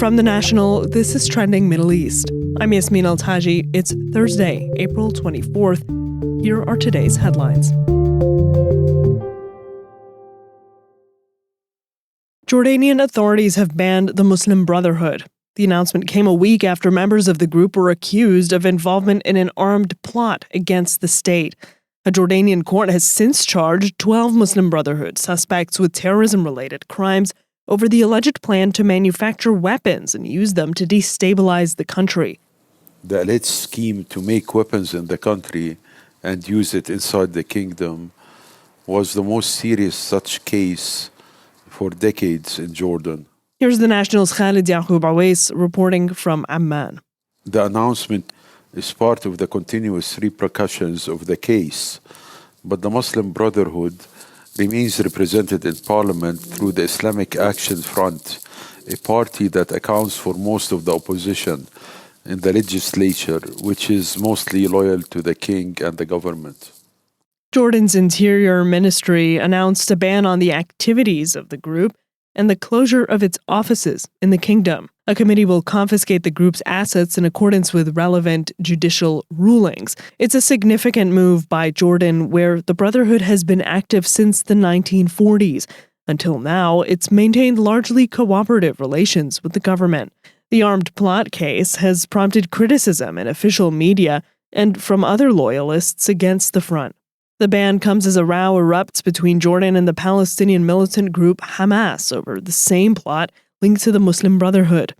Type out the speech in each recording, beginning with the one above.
From The National, this is Trending Middle East. I'm Yasmin Al-Taji. It's Thursday, April 24th. Here are today's headlines. Jordanian authorities have banned the Muslim Brotherhood. The announcement came a week after members of the group were accused of involvement in an armed plot against the state. A Jordanian court has since charged 12 Muslim Brotherhood suspects with terrorism-related crimes over the alleged plan to manufacture weapons and use them to destabilize the country. The alleged scheme to make weapons in the country and use it inside the kingdom was the most serious such case for decades in Jordan. Here's The National's Khaled Oweis reporting from Amman. The announcement is part of the continuous repercussions of the case, but the Muslim Brotherhood remains represented in parliament through the Islamic Action Front, a party that accounts for most of the opposition in the legislature, which is mostly loyal to the king and the government. Jordan's Interior Ministry announced a ban on the activities of the group and the closure of its offices in the kingdom. A committee will confiscate the group's assets in accordance with relevant judicial rulings. It's a significant move by Jordan, where the Brotherhood has been active since the 1940s. Until now, it's maintained largely cooperative relations with the government. The armed plot case has prompted criticism in official media and from other loyalists against the front. The ban comes as a row erupts between Jordan and the Palestinian militant group Hamas over the same plot linked to the Muslim Brotherhood.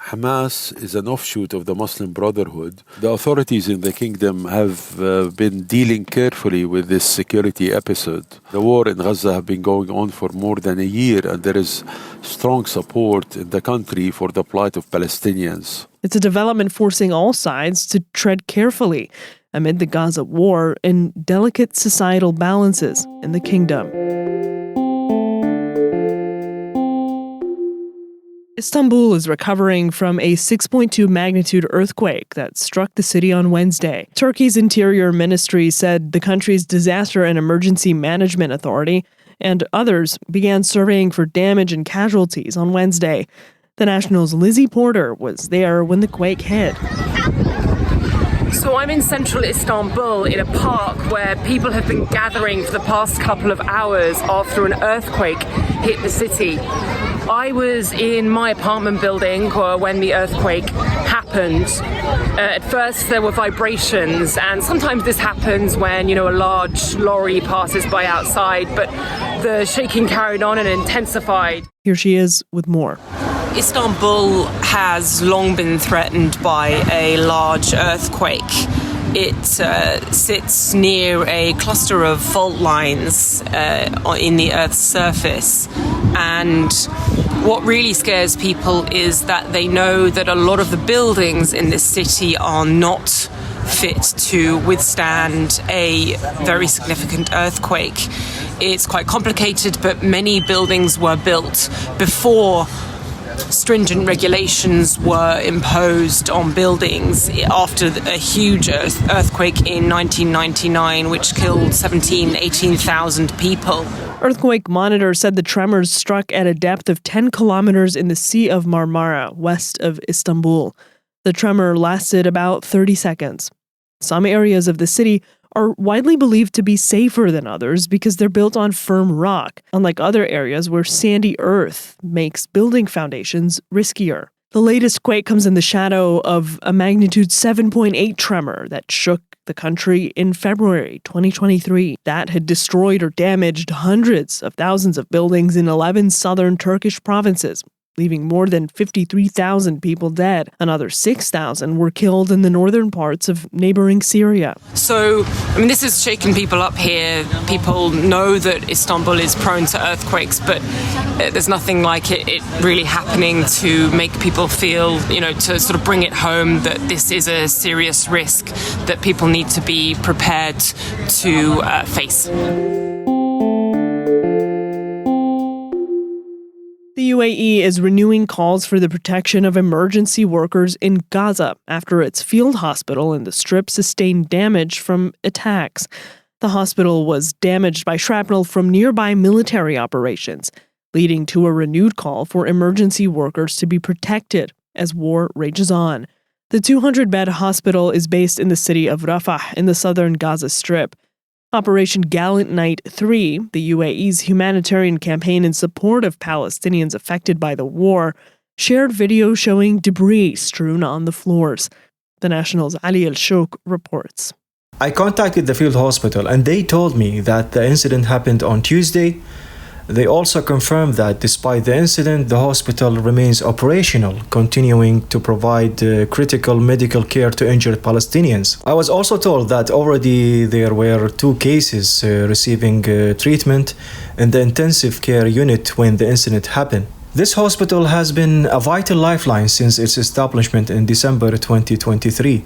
Hamas is an offshoot of the Muslim Brotherhood. The authorities in the kingdom have been dealing carefully with this security episode. The war in Gaza has been going on for more than a year, and there is strong support in the country for the plight of Palestinians. It's a development forcing all sides to tread carefully amid the Gaza war and delicate societal balances in the kingdom. Istanbul is recovering from a 6.2 magnitude earthquake that struck the city on Wednesday. Turkey's Interior Ministry said the country's Disaster and Emergency Management Authority and others began surveying for damage and casualties on Wednesday. The National's Lizzie was there when the quake hit. So I'm in central Istanbul in a park where people have been gathering for the past couple of hours after an earthquake hit the city. I was in my apartment building when the earthquake happened. At first there were vibrations, and sometimes this happens when, a large lorry passes by outside, but the shaking carried on and intensified. Here she is with more. Istanbul has long been threatened by a large earthquake. It sits near a cluster of fault lines in the Earth's surface. And what really scares people is that they know that a lot of the buildings in this city are not fit to withstand a very significant earthquake. It's quite complicated, but many buildings were built before stringent regulations were imposed on buildings after a huge earthquake in 1999, which killed 18,000 people. Earthquake Monitor said the tremors struck at a depth of 10 kilometers in the Sea of Marmara, west of Istanbul. The tremor lasted about 30 seconds. Some areas of the city are widely believed to be safer than others because they're built on firm rock, unlike other areas where sandy earth makes building foundations riskier. The latest quake comes in the shadow of a magnitude 7.8 tremor that shook the country in February 2023. That had destroyed or damaged hundreds of thousands of buildings in 11 southern Turkish provinces, leaving more than 53,000 people dead. Another 6,000 were killed in the northern parts of neighboring Syria. So, this has shaken people up here. People know that Istanbul is prone to earthquakes, but there's nothing like it really happening to make people feel, to sort of bring it home that this is a serious risk that people need to be prepared to face. The UAE is renewing calls for the protection of emergency workers in Gaza after its field hospital in the Strip sustained damage from attacks. The hospital was damaged by shrapnel from nearby military operations. leading to a renewed call for emergency workers to be protected as war rages on. The 200-bed hospital is based in the city of Rafah in the southern Gaza Strip. Operation Gallant Night 3, the UAE's humanitarian campaign in support of Palestinians affected by the war, shared video showing debris strewn on the floors. The National's Ali Shouk reports. I contacted the field hospital and they told me that the incident happened on Tuesday. They also confirmed that despite the incident, the hospital remains operational, continuing to provide critical medical care to injured Palestinians. I was also told that already there were 2 cases receiving treatment in the intensive care unit when the incident happened. This hospital has been a vital lifeline since its establishment in December 2023.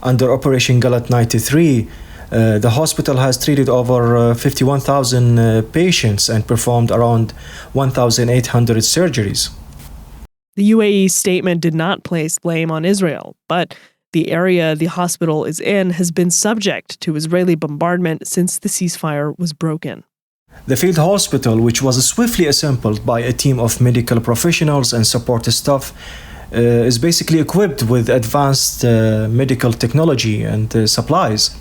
Under Operation Gallant 93, the hospital has treated over 51,000 patients and performed around 1,800 surgeries. The UAE statement did not place blame on Israel, but the area the hospital is in has been subject to Israeli bombardment since the ceasefire was broken. The field hospital, which was swiftly assembled by a team of medical professionals and support staff, is basically equipped with advanced medical technology and supplies.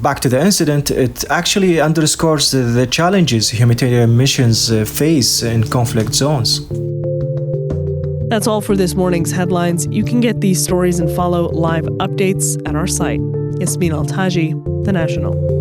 Back to the incident, it actually underscores the challenges humanitarian missions face in conflict zones. That's all for this morning's headlines. You can get these stories and follow live updates at our site. Yasmin Al-Taji, The National.